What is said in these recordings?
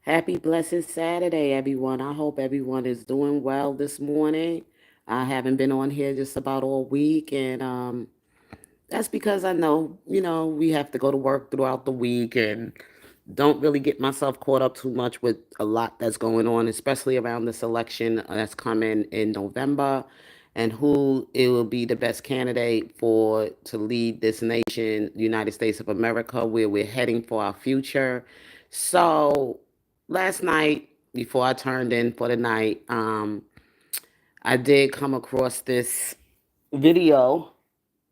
Happy blessed Saturday, everyone. I hope everyone is doing well this morning. I haven't been on here just about all week, and that's because I know, we have to go to work throughout the week and don't really get myself caught up too much with a lot that's going on, especially around this election that's coming in November and who it will be the best candidate for to lead this nation, United States of America, where we're heading for our future. So last night, before I turned in for the night, I did come across this video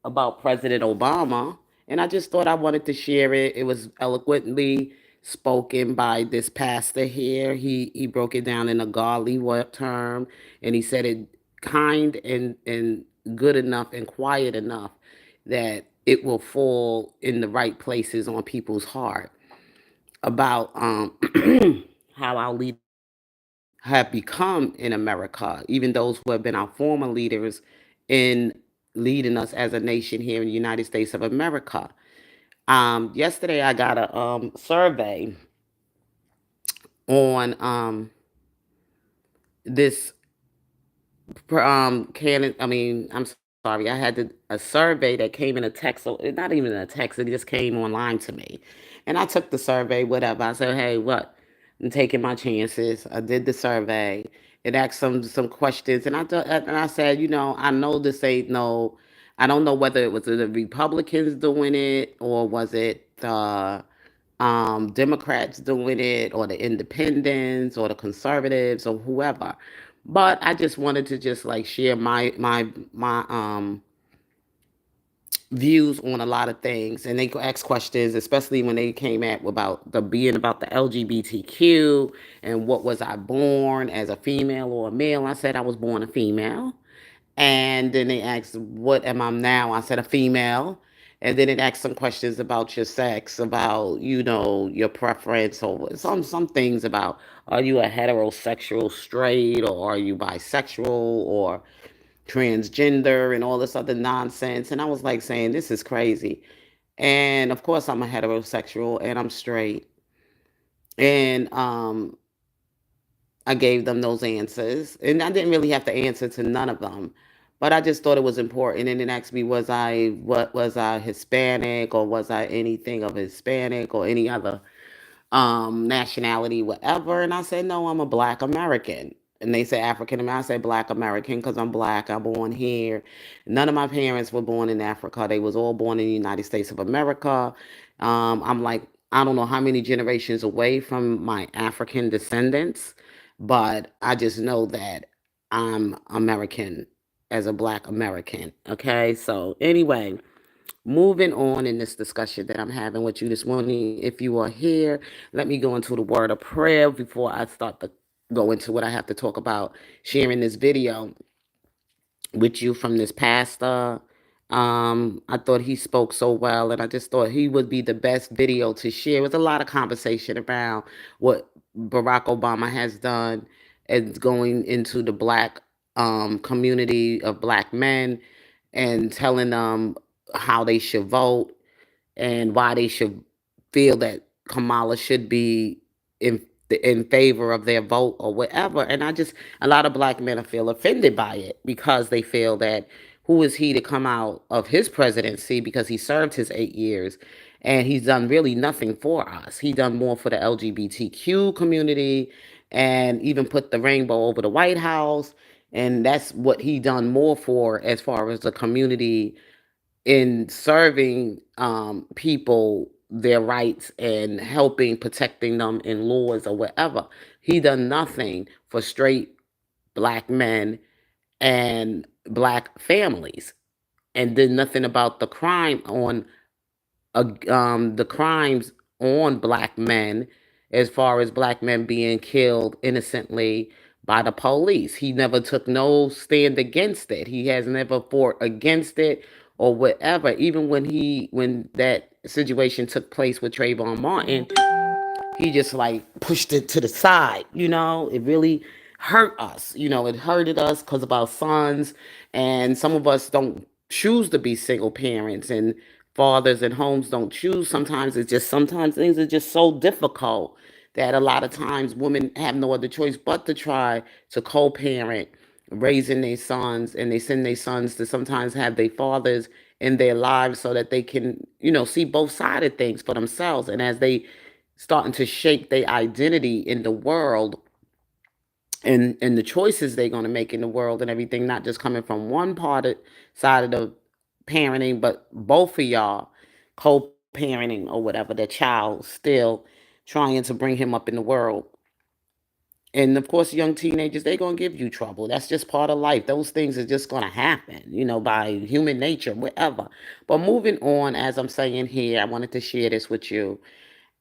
about President Obama, and I just thought I wanted to share it. It was eloquently spoken by this pastor here. He broke it down in a godly term, and he said it kind and good enough and quiet enough that it will fall in the right places on people's heart about how our leaders have become in America, even those who have been our former leaders in leading us as a nation here in the United States of America. Yesterday, I got a survey on this can I'm sorry, I had a survey that came in a text, so not even a text, it just came online to me. And I took the survey, whatever. I said, hey, what? I'm taking my chances. I did the survey. It asked some questions, and I said, I know this ain't no, I don't know whether it was the Republicans doing it or was it the Democrats doing it or the independents or the conservatives or whoever. But I just wanted to just like share my views on a lot of things, and they ask questions, especially when they came at about the being about the LGBTQ and what was I born as a female or a male. I said I was born a female. And then they asked, what am I now? I said, a female. And then it asked some questions about your sex, about, your preference, or some things about, are you a heterosexual straight, or are you bisexual, or transgender, and all this other nonsense. And I was like saying, this is crazy. And of course, I'm a heterosexual and I'm straight. And I gave them those answers, and I didn't really have to answer to none of them, but I just thought it was important. And then asked me, what was I Hispanic, or was I anything of Hispanic or any other nationality, whatever? And I said, no, I'm a Black American. And they said African American. I said Black American because I'm Black. I'm born here. None of my parents were born in Africa. They was all born in the United States of America. I'm like, I don't know how many generations away from my African descendants, but I just know that I'm American as a Black American. Okay, so anyway, moving on in this discussion that I'm having with you this morning. If you are here, let me go into the word of prayer before I start to go into what I have to talk about, sharing this video with you from this pastor. I thought he spoke so well, and I just thought he would be the best video to share. With a lot of conversation around what Barack Obama has done and going into the Black community of Black men and telling them how they should vote and why they should feel that Kamala should be in favor of their vote or whatever. And I just, a lot of Black men feel offended by it because they feel that who is he to come out of his presidency, because he served his 8 years and he's done really nothing for us. He done more for the LGBTQ community and even put the rainbow over the White House. And that's what he done more for as far as the community in serving people their rights and helping protecting them in laws or whatever. He done nothing for straight Black men and Black families, and did nothing about the crimes on Black men, as far as Black men being killed innocently by the police. He never took no stand against it. He has never fought against it or whatever. Even when that situation took place with Trayvon Martin, he just like pushed it to the side. It really hurt us. It hurted us because of our sons, and some of us don't choose to be single parents, and fathers and homes don't choose. Sometimes things are just so difficult that a lot of times women have no other choice but to try to co-parent raising their sons, and they send their sons to sometimes have their fathers in their lives so that they can, see both sides of things for themselves. And as they starting to shape their identity in the world, and the choices they're going to make in the world and everything, not just coming from one side of the parenting, but both of y'all co-parenting or whatever, the child still trying to bring him up in the world. And of course, young teenagers, they're going to give you trouble. That's just part of life. Those things are just going to happen, by human nature, whatever. But moving on, as I'm saying here, I wanted to share this with you.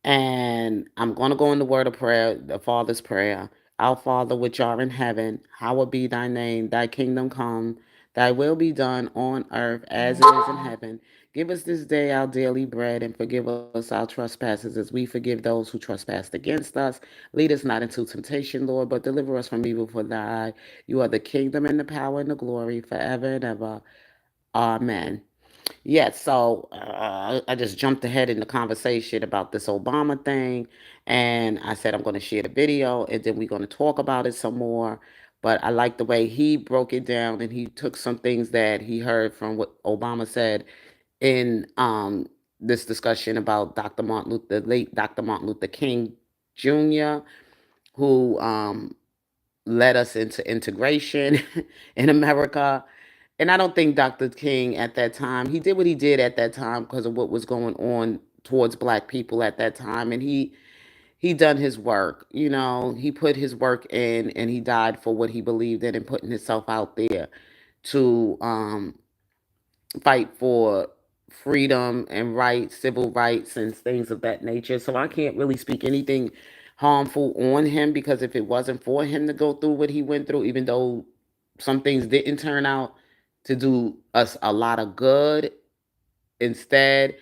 And I'm going to go in the word of prayer, the Father's Prayer. Our Father, which art in heaven, hallowed be thy name. Thy kingdom come. Thy will be done on earth as it is in heaven. Give us this day our daily bread, and forgive us our trespasses as we forgive those who trespass against us. Lead us not into temptation, Lord, but deliver us from evil. For thy, you are the kingdom and the power and the glory forever and ever. Amen. Yeah, so I just jumped ahead in the conversation about this Obama thing, and I said I'm going to share the video, and then we're going to talk about it some more. But I like the way he broke it down, and he took some things that he heard from what Obama said in this discussion about the late Dr. Martin Luther King Jr., who led us into integration in America. And I don't think Dr. King at that time, he did what he did at that time because of what was going on towards black people at that time. And he done his work, he put his work in, and he died for what he believed in and putting himself out there to fight for freedom and rights, civil rights, and things of that nature. So I can't really speak anything harmful on him, because if it wasn't for him to go through what he went through, even though some things didn't turn out to do us a lot of good, instead,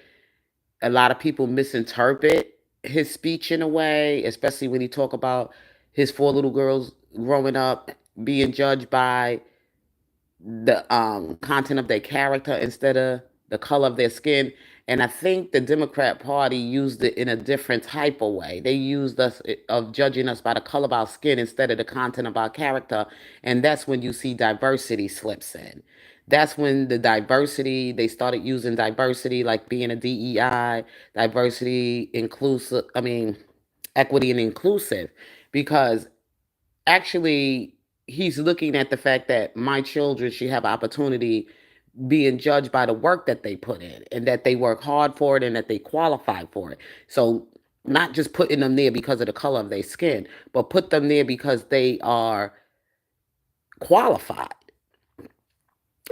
a lot of people misinterpret his speech in a way, especially when he talk about his four little girls growing up being judged by the content of their character instead of the color of their skin. And I think the Democrat Party used it in a different type of way. They used us of judging us by the color of our skin instead of the content of our character. And that's when you see diversity slips in. That's when they started using diversity, like being a DEI, diversity, equity and inclusive, because actually he's looking at the fact that my children should have opportunity being judged by the work that they put in, and that they work hard for it, and that they qualify for it. So not just putting them there because of the color of their skin, but put them there because they are qualified,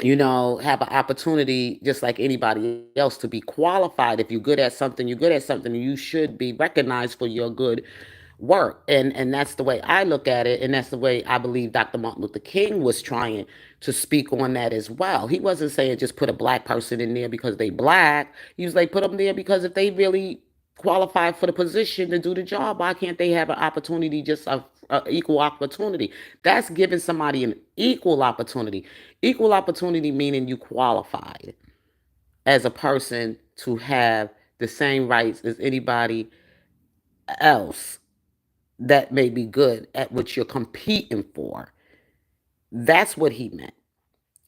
have an opportunity just like anybody else to be qualified. If you're good at something, you're good at something, and you should be recognized for your good work. And that's the way I look at it, and that's the way I believe Dr. Martin Luther King was trying to speak on that as well. He wasn't saying just put a black person in there because they black. He was like, put them there because if they really qualify for the position to do the job, why can't they have an opportunity, just a equal opportunity? That's giving somebody an equal opportunity. Equal opportunity meaning you qualified as a person to have the same rights as anybody else that may be good at what you're competing for. That's what he meant.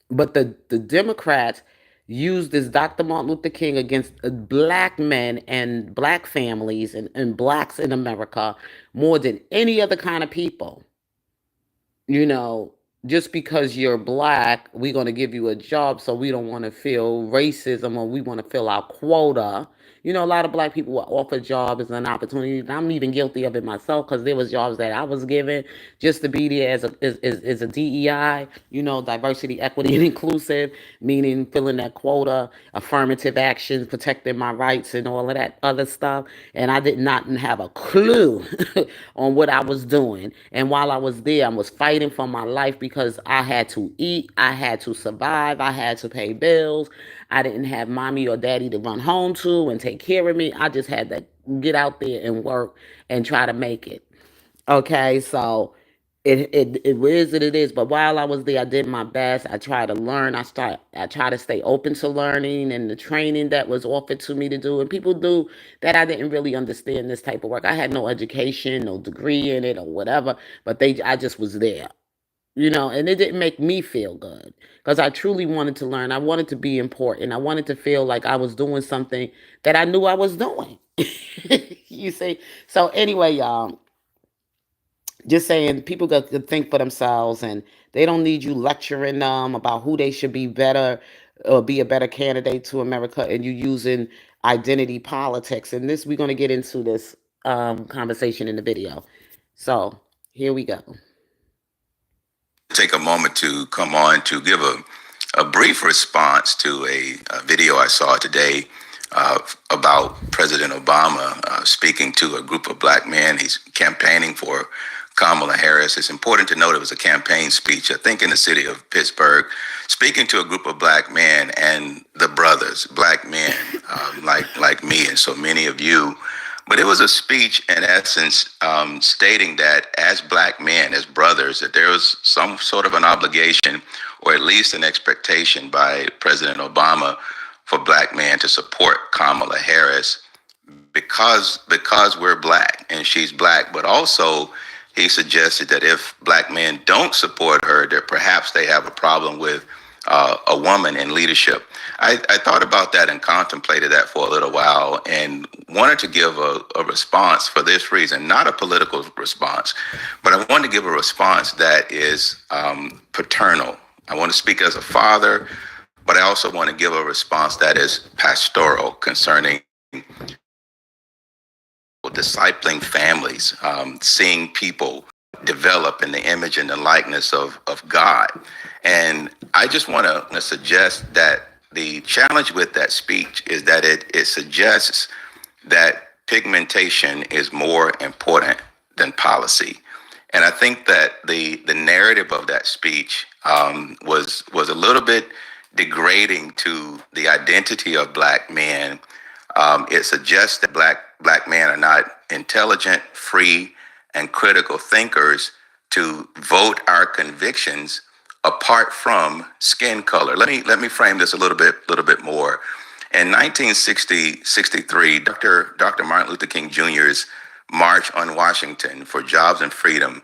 But the Democrats used this Dr. Martin Luther King against black men and black families, and blacks in America more than any other kind of people. you know, just because you're black, we're going to give you a job, so we don't want to feel racism, or we want to fill our quota. A lot of black people were offered jobs as an opportunity. And I'm even guilty of it myself, because there was jobs that I was given just to be there as a DEI, diversity, equity, and inclusive, meaning filling that quota, affirmative action, protecting my rights, and all of that other stuff. And I did not have a clue on what I was doing. And while I was there, I was fighting for my life, because I had to eat, I had to survive, I had to pay bills. I didn't have mommy or daddy to run home to and take care of me. I just had to get out there and work and try to make it. Okay, so it is what it is. But while I was there, I did my best. I tried to learn. I try to stay open to learning and the training that was offered to me to do. And people do that. I didn't really understand this type of work. I had no education, no degree in it or whatever. But I just was there. And it didn't make me feel good because I truly wanted to learn. I wanted to be important. I wanted to feel like I was doing something that I knew I was doing. You see? So anyway, y'all, just saying people got to think for themselves, and they don't need you lecturing them about who they should be better or be a better candidate to America, and you using identity politics. And this, we're going to get into this conversation in the video. So here we go. Take a moment to come on to give a brief response to a video I saw today about President Obama speaking to a group of black men. He's campaigning for Kamala Harris. It's important to note it was a campaign speech, I think, in the city of Pittsburgh, speaking to a group of black men and the brothers, black men like me and so many of you. But it was a speech, in essence, stating that as black men, as brothers, that there was some sort of an obligation, or at least an expectation by President Obama for black men to support Kamala Harris because we're black and she's black. But also, he suggested that if black men don't support her, that perhaps they have a problem with a woman in leadership. I thought about that and contemplated that for a little while and wanted to give a response for this reason, not a political response, but I wanted to give a response that is paternal. I want to speak as a father, but I also want to give a response that is pastoral concerning discipling families, seeing people develop in the image and the likeness of God. And I just want to suggest that the challenge with that speech is that it suggests that pigmentation is more important than policy. And I think that the narrative of that speech was a little bit degrading to the identity of black men. It suggests that black men are not intelligent, free, and critical thinkers to vote our convictions apart from skin color. Let me frame this a little bit more. In 1963, Dr. Martin Luther King Jr.'s March on Washington for Jobs and Freedom,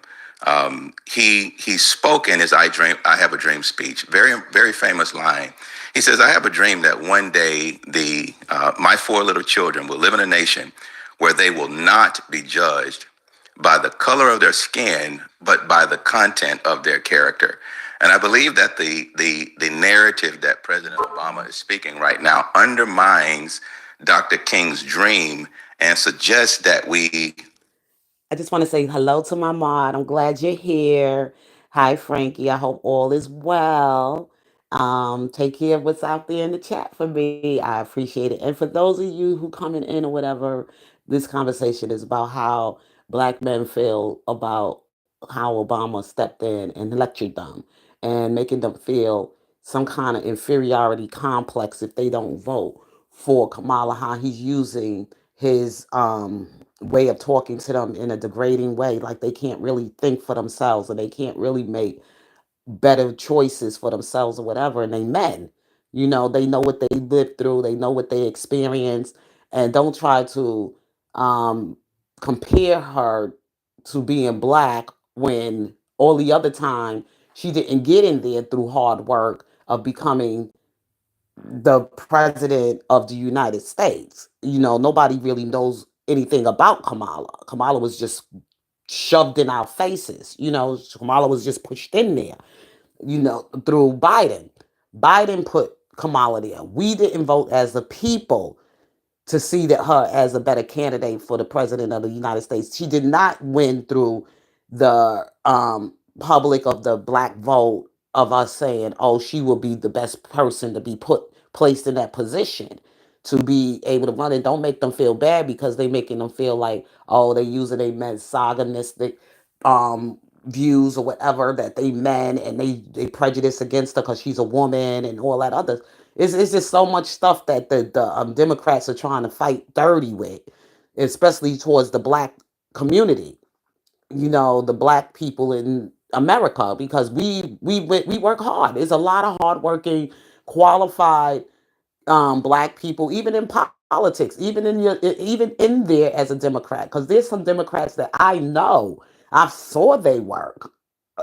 he spoke in his I Have a Dream speech. Very famous line. He says, "I have a dream that one day my four little children will live in a nation where they will not be judged by the color of their skin, but by the content of their character." And I believe that the narrative that President Obama is speaking right now undermines Dr. King's dream and suggests that we. I just want to say hello to my mod. I'm glad you're here. Hi, Frankie. I hope all is well. Take care of what's out there in the chat for me. I appreciate it. And for those of you who coming in or whatever, this conversation is about how black men feel about how Obama stepped in and lectured them and making them feel some kind of inferiority complex if they don't vote for Kamala, how he's using his way of talking to them in a degrading way, like they can't really think for themselves or they can't really make better choices for themselves or whatever. And they men, they know what they lived through, they know what they experienced, and don't try to um, compare her to being black when all the other time she didn't get in there through hard work of becoming the president of the United States. Nobody really knows anything about Kamala. Kamala was just shoved in our faces. Kamala was just pushed in there, through Biden. Biden put Kamala there. We didn't vote as a people to see that her as a better candidate for the president of the United States. She did not win through the public of the black vote of us saying, "Oh, she will be the best person to be placed in that position to be able to run it." Don't make them feel bad because they making them feel like, oh, they using a misogynistic views or whatever, that they men and they prejudice against her because she's a woman and all that other. It's just so much stuff that the Democrats are trying to fight dirty with, especially towards the black community. the black people in America, because we work hard. There's a lot of hardworking, qualified black people, even in politics, even in there as a Democrat. Because there's some Democrats that I know, I saw they work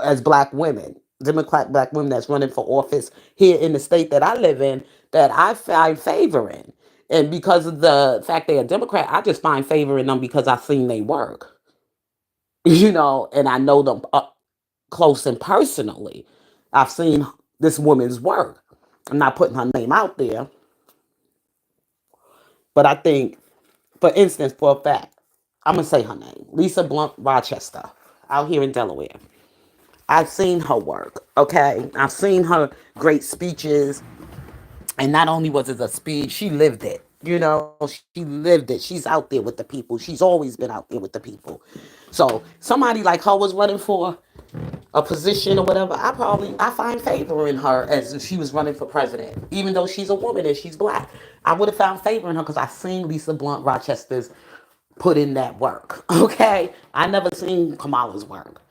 as black women, Democrat black women that's running for office here in the state that I live in, that I find favor in. And because of the fact they're a Democrat, I just find favor in them because I've seen they work, and I know them up close and personally. I've seen this woman's work. I'm not putting her name out there, but I think, for instance, for a fact, I'm gonna say her name, Lisa Blunt Rochester, out here in Delaware. I've seen her work. Okay, I've seen her great speeches, and not only was it a speech, she lived it. She lived it. She's out there with the people. She's always been out there with the people. So somebody like her was running for a position or whatever. I find favor in her as if she was running for president, even though she's a woman and she's black. I would have found favor in her because I seen Lisa Blunt Rochester's put in that work. Okay, I never seen Kamala's work.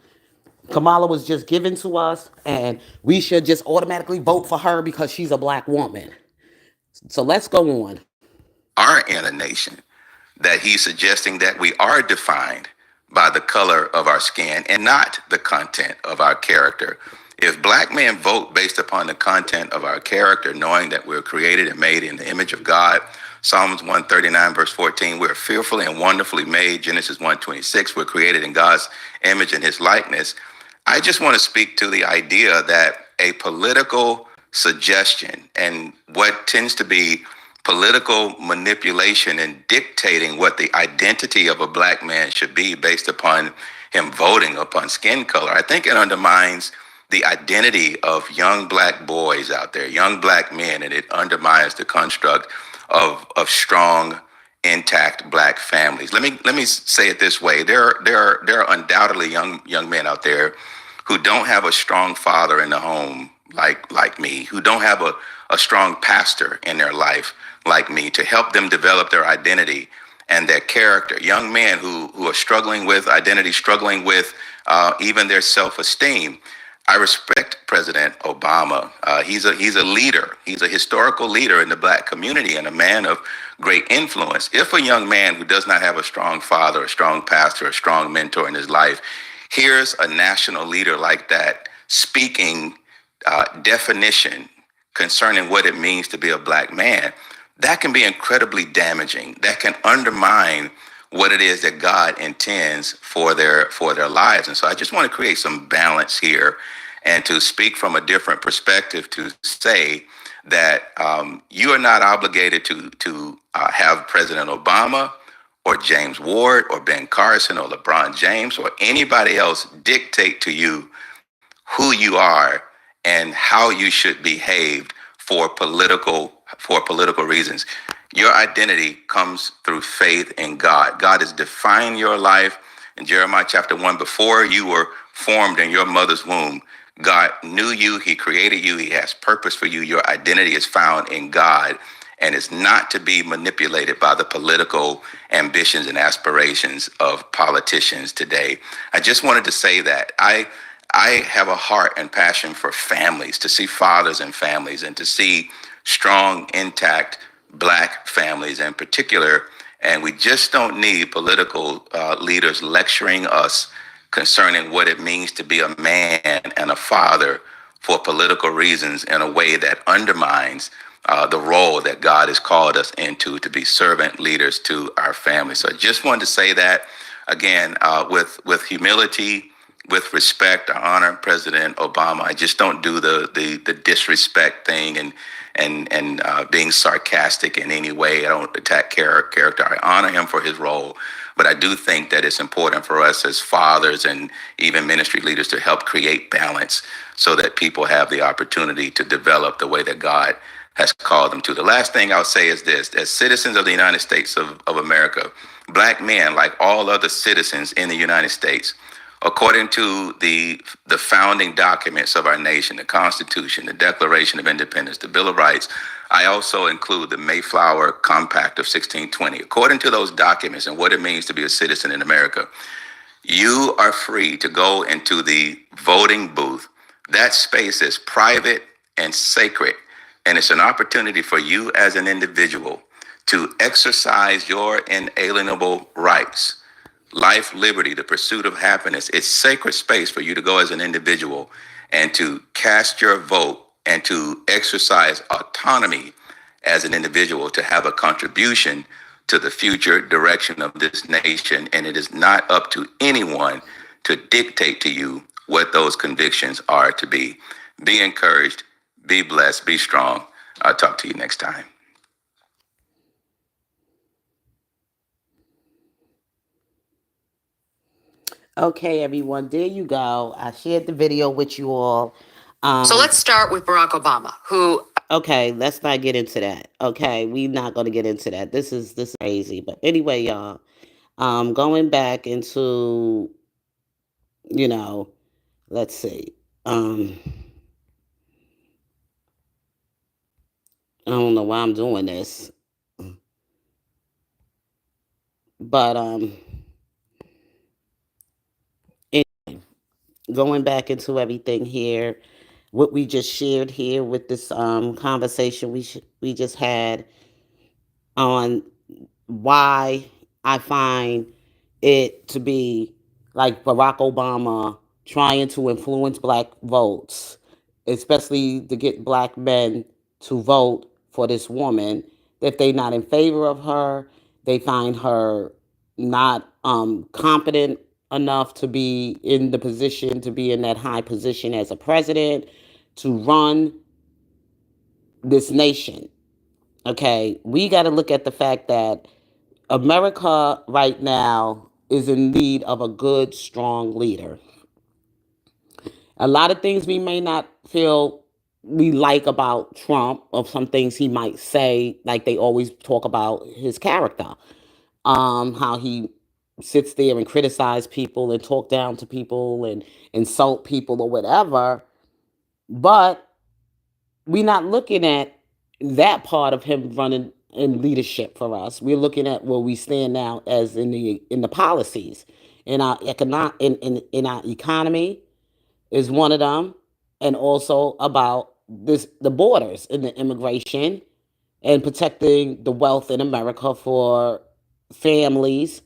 Kamala was just given to us, and we should just automatically vote for her because she's a black woman. So let's go on. Are in a nation, that he's suggesting that we are defined by the color of our skin and not the content of our character. If black men vote based upon the content of our character, knowing that we're created and made in the image of God, Psalms 139, verse 14, we're fearfully and wonderfully made. Genesis 1:26, we're created in God's image and his likeness. I just want to speak to the idea that a political suggestion and what tends to be political manipulation and dictating what the identity of a black man should be based upon him voting upon skin color, I think it undermines the identity of young black boys out there, young black men, and it undermines the construct of strong, intact black families. Let me say it this way: there are undoubtedly young men out there who don't have a strong father in the home like me, who don't have a strong pastor in their life like me to help them develop their identity and their character. Young men who are struggling with identity, struggling with even their self-esteem. I respect President Obama. He's a leader. He's a historical leader in the black community and a man of great influence. If a young man who does not have a strong father, a strong pastor, a strong mentor in his life hears a national leader like that speaking definition concerning what it means to be a black man, that can be incredibly damaging. That can undermine what it is that God intends for their lives. And so I just want to create some balance here and to speak from a different perspective to say that you are not obligated to have President Obama or James Ward or Ben Carson or LeBron James or anybody else dictate to you who you are and how you should behave for political reasons. Your identity comes through faith in God. God has defined your life in Jeremiah chapter 1. Before you were formed in your mother's womb, God knew you, he created you, he has purpose for you. Your identity is found in God and is not to be manipulated by the political ambitions and aspirations of politicians today. I just wanted to say that I have a heart and passion for families, to see fathers and families, and to see strong, intact black families in particular. And we just don't need political leaders lecturing us concerning what it means to be a man and a father for political reasons in a way that undermines the role that God has called us into, to be servant leaders to our families. So I just wanted to say that again, with humility, with respect. I honor President Obama. I just don't do the disrespect thing and being sarcastic in any way. I don't attack character. I honor him for his role, but I do think that it's important for us as fathers and even ministry leaders to help create balance so that people have the opportunity to develop the way that God has called them to. The last thing I'll say is this: as citizens of the United States of America, black men, like all other citizens in the United States, according to the founding documents of our nation, the Constitution, the Declaration of Independence, the Bill of Rights, I also include the Mayflower Compact of 1620. According to those documents and what it means to be a citizen in America, You are free to go into the voting booth. That space is private and sacred, and it's an opportunity for you as an individual to exercise your inalienable rights. Life, liberty, the pursuit of happiness. It's sacred space for you to go as an individual and to cast your vote and to exercise autonomy as an individual to have a contribution to the future direction of this nation. And it is not up to anyone to dictate to you what those convictions are to be. Be encouraged, be blessed, be strong. I'll talk to you next time. Okay, everyone, there you go. I shared the video with you all. So let's start with Barack Obama, who Okay, let's not get into that. Okay, we're not going to get into that. This is crazy. But anyway, y'all, going back into, you know, let's see. I don't know why I'm doing this, but anyway, going back into everything here, what we just shared here with this conversation we just had on why I find it to be like Barack Obama trying to influence black votes, especially to get black men to vote for this woman. If they're not in favor of her, they find her not competent enough to be in the position, to be in that high position as a president, to run this nation. Okay, we got to look at the fact that America right now is in need of a good, strong leader. A lot of things we may not feel we like about Trump, or some things he might say, like they always talk about his character, how he sits there and criticize people and talk down to people and insult people or whatever. But we're not looking at that part of him running in leadership for us. We're looking at where we stand now as in the policies in our in our economy is one of them, and also about this the borders and the immigration and protecting the wealth in America for families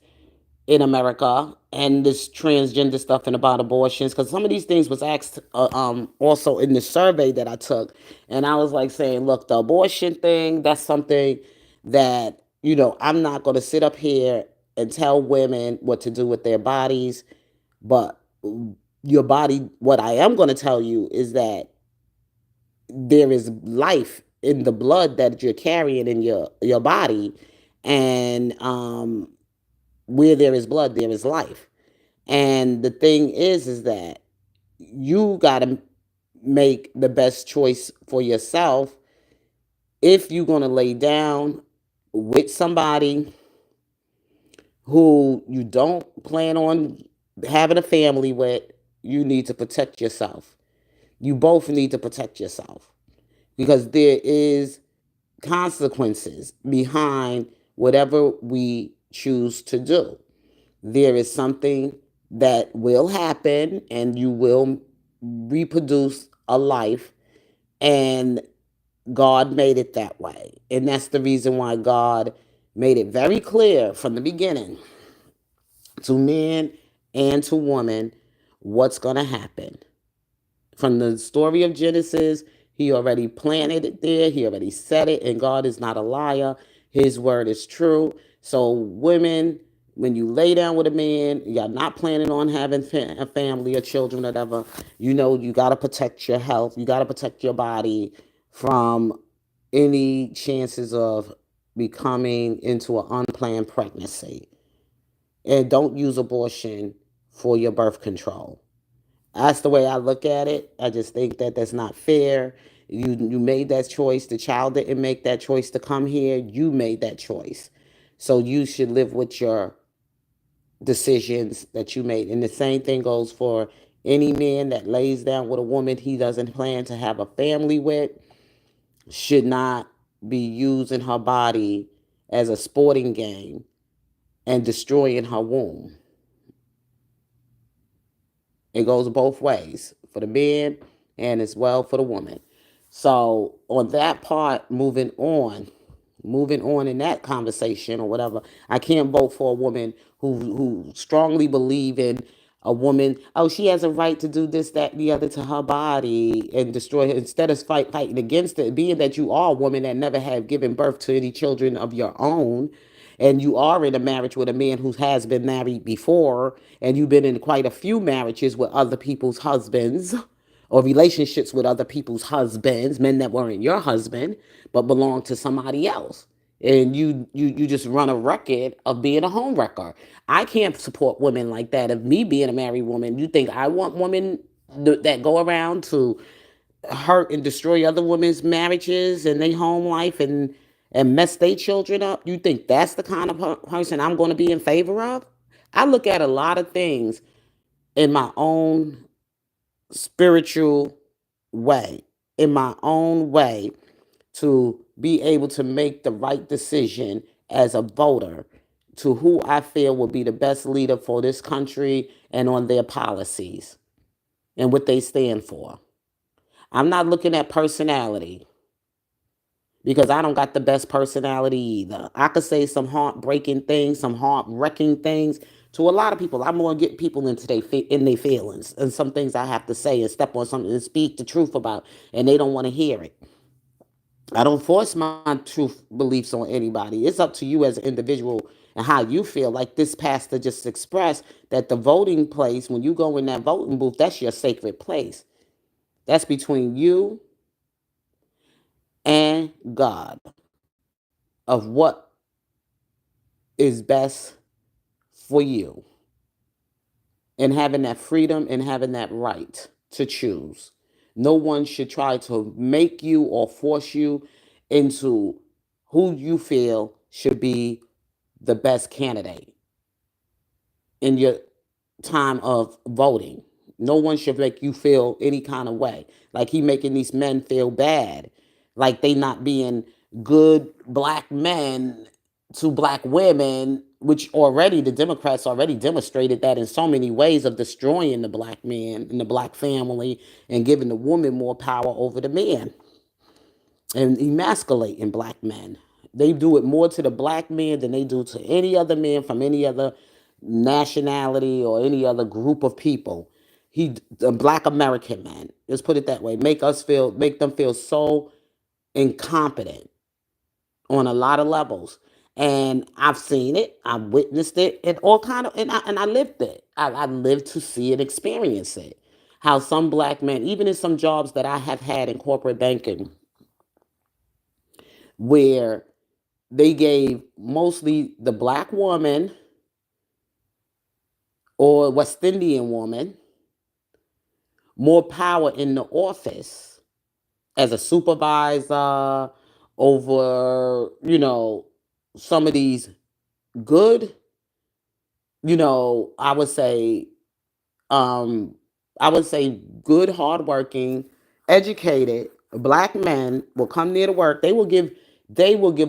in America, and this transgender stuff and about abortions, because some of these things was asked also in the survey that I took, and I was like saying, look, the abortion thing, that's something that I'm not going to sit up here and tell women what to do with their bodies, but your body, what I am going to tell you is that there is life in the blood that you're carrying in your body, and where there is blood, there is life. And the thing is that you got to make the best choice for yourself. If you're going to lay down with somebody who you don't plan on having a family with, you need to protect yourself. You both need to protect yourself, because there is consequences behind whatever we choose to do. There is something that will happen, and you will reproduce a life, and God made it that way. And that's the reason why God made it very clear from the beginning to men and to women what's going to happen. From the story of Genesis, he already planted it there. He already said it, and God is not a liar. His word is true. So women, when you lay down with a man, you're not planning on having a family or children, or whatever, you got to protect your health. You got to protect your body from any chances of becoming into an unplanned pregnancy. And don't use abortion for your birth control. That's the way I look at it. I just think that that's not fair. You made that choice. The child didn't make that choice to come here. You made that choice. So you should live with your decisions that you made. And the same thing goes for any man that lays down with a woman he doesn't plan to have a family with, should not be using her body as a sporting game and destroying her womb. It goes both ways for the man and as well for the woman. So on that part, moving on in that conversation or whatever, I can't vote for a woman who strongly believe in a woman. Oh, she has a right to do this, that, and the other to her body and destroy her instead of fighting against it. Being that you are a woman that never have given birth to any children of your own, and you are in a marriage with a man who has been married before, and you've been in quite a few marriages with other people's husbands or relationships with other people's husbands, men that weren't your husband but belonged to somebody else. And you just run a record of being a home wrecker. I can't support women like that. Of me being a married woman, you think I want women that go around to hurt and destroy other women's marriages and their home life and mess their children up? You think that's the kind of person I'm going to be in favor of? I look at a lot of things in my own spiritual way, in my own way, to be able to make the right decision as a voter to who I feel will be the best leader for this country and on their policies and what they stand for. I'm not looking at personality because I don't got the best personality either. I could say some heartbreaking things, some heart-wrecking things to a lot of people. I'm going to get people into their feelings and some things I have to say and step on something and speak the truth about, and they don't want to hear it. I don't force my truth beliefs on anybody. It's up to you as an individual and how you feel. Like this pastor just expressed that the voting place, when you go in that voting booth, that's your sacred place. That's between you and God of what is best for you, and having that freedom and having that right to choose. No one should try to make you or force you into who you feel should be the best candidate in your time of voting. No one should make you feel any kind of way. Like he making these men feel bad, like they not being good black men to black women, which already the Democrats already demonstrated that in so many ways of destroying the black man and the black family and giving the woman more power over the man and emasculating black men. They do it more to the black man than they do to any other man from any other nationality or any other group of people. The black American man, let's put it that way, make them feel so incompetent on a lot of levels. And I've seen it, I've witnessed it, and all kind of, and I lived it. I lived to see and experience it. How some black men, even in some jobs that I have had in corporate banking, where they gave mostly the black woman or West Indian woman more power in the office as a supervisor over, some of these good, I would say, um, good, hardworking, educated black men will come there to work. They will give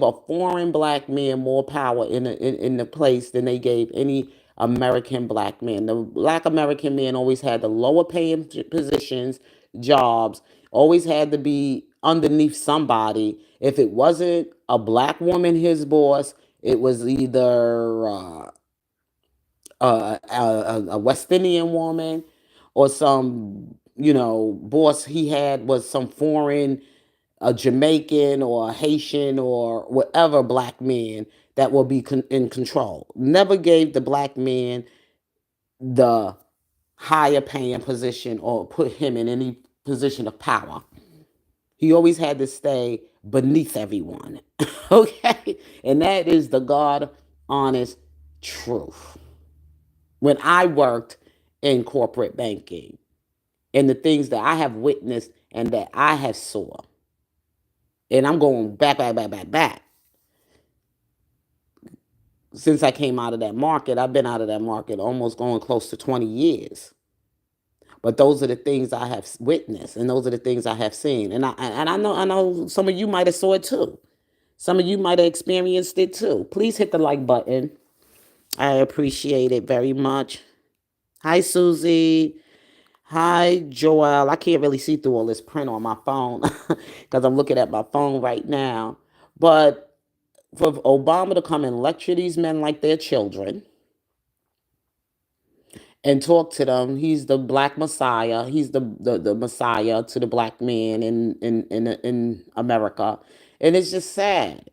a foreign black man more power in the place than they gave any American black man. The black American man always had the lower paying positions, jobs, always had to be underneath somebody. If it wasn't a black woman, his boss, it was either a West Indian woman or some, boss he had was some foreign, a Jamaican or a Haitian or whatever black man that will be in control. Never gave the black man the higher paying position or put him in any position of power. He always had to stay beneath everyone. Okay? And that is the God honest truth. When I worked in corporate banking and the things that I have witnessed and that I have saw, and I'm going back. Since I came out of that market, I've been out of that market almost going close to 20 years. But those are the things I have witnessed, and those are the things I have seen. And I know some of you might have saw it too. Some of you might have experienced it too. Please hit the like button. I appreciate it very much. Hi, Susie. Hi, Joel. I can't really see through all this print on my phone because I'm looking at my phone right now. But for Obama to come and lecture these men like they're children and talk to them, he's the black messiah. He's the messiah to the black man in America. And it's just sad.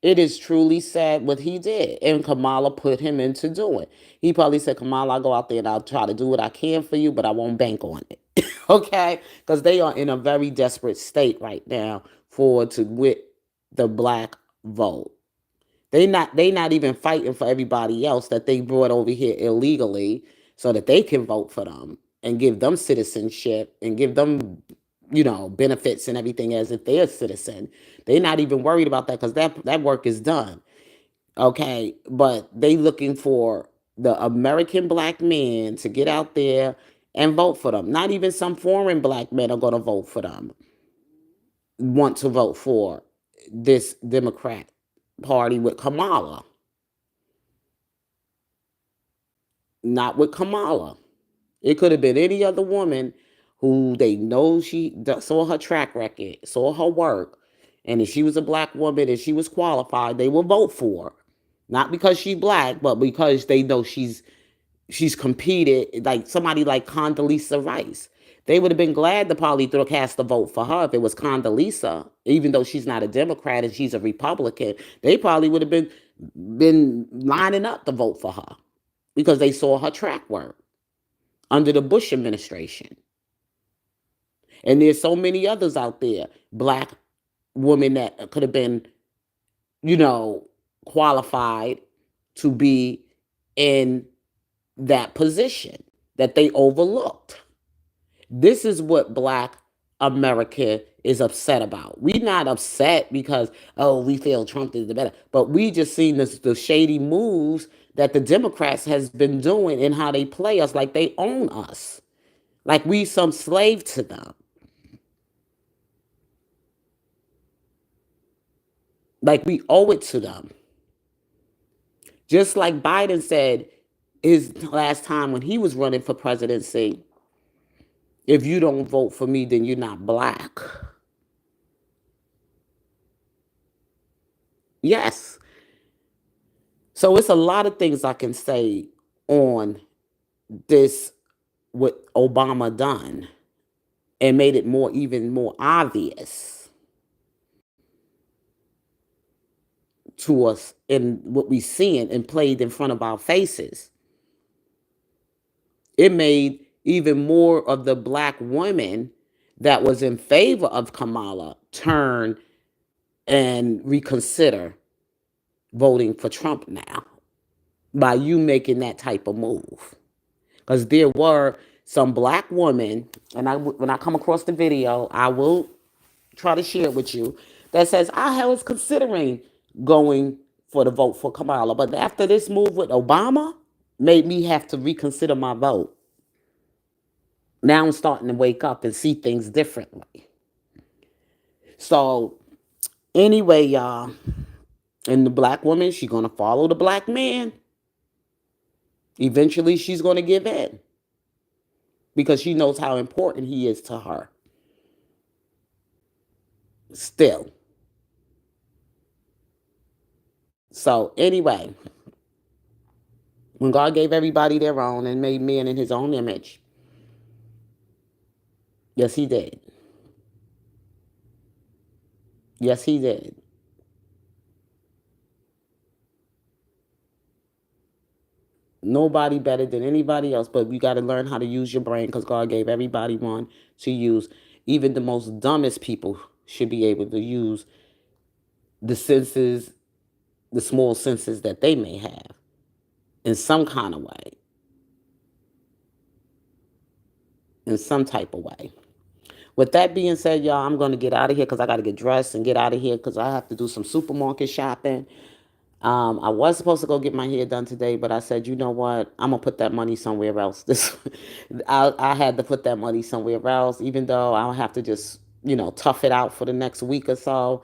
It is truly sad what he did. And Kamala put him into doing. He probably said, Kamala, I'll go out there and I'll try to do what I can for you, but I won't bank on it. Okay? Because they are in a very desperate state right now to get the black vote. They not even fighting for everybody else that they brought over here illegally so that they can vote for them and give them citizenship and give them benefits and everything as if they're a citizen. They're not even worried about that because that work is done. Okay, but they looking for the American black man to get out there and vote for them. Not even some foreign black men are going to vote for them. Want to vote for this Democrat party with Kamala, not with Kamala. It could have been any other woman who they know saw her track record, saw her work, and if she was a black woman and she was qualified, they will vote for her. Not because she's black, but because they know she's competed, like somebody like Condoleezza Rice. They would have been glad to probably cast a vote for her if it was Condoleezza, even though she's not a Democrat and she's a Republican. They probably would have been lining up to vote for her because they saw her track work under the Bush administration. And there's so many others out there, black women that could have been, qualified to be in that position that they overlooked. This is what black America is upset about. We're not upset because, oh, we feel Trump is the better, but we just seen the shady moves that the Democrats has been doing and how they play us like they own us, like we some slave to them, like we owe it to them. Just like Biden said his last time when he was running for presidency, if you don't vote for me, then you're not black. Yes. So it's a lot of things I can say on this, what Obama done, and made it even more obvious to us in what we seeing and played in front of our faces. It made even more of the black women that was in favor of Kamala turn and reconsider voting for Trump now by you making that type of move. Because there were some black women, and when I come across the video, I will try to share it with you, that says, I was considering going for the vote for Kamala, but after this move with Obama, made me have to reconsider my vote. Now I'm starting to wake up and see things differently. So anyway, y'all, and the black woman, she's going to follow the black man. Eventually, she's going to give in because she knows how important he is to her. Still. So anyway, when God gave everybody their own and made man in his own image, yes, he did. Yes, he did. Nobody better than anybody else, but we got to learn how to use your brain because God gave everybody one to use. Even the most dumbest people should be able to use the senses, the small senses that they may have in some kind of way, in some type of way. With that being said, y'all, I'm going to get out of here because I got to get dressed and get out of here because I have to do some supermarket shopping. I was supposed to go get my hair done today, but I said, you know what? I'm gonna put that money somewhere else. I had to put that money somewhere else, even though I'll have to just tough it out for the next week or so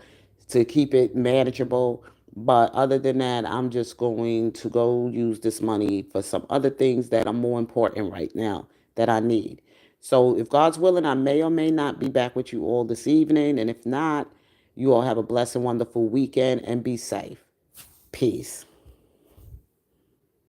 to keep it manageable. But other than that, I'm just going to go use this money for some other things that are more important right now that I need. So if God's willing, I may or may not be back with you all this evening. And if not, you all have a blessed and wonderful weekend and be safe. Peace.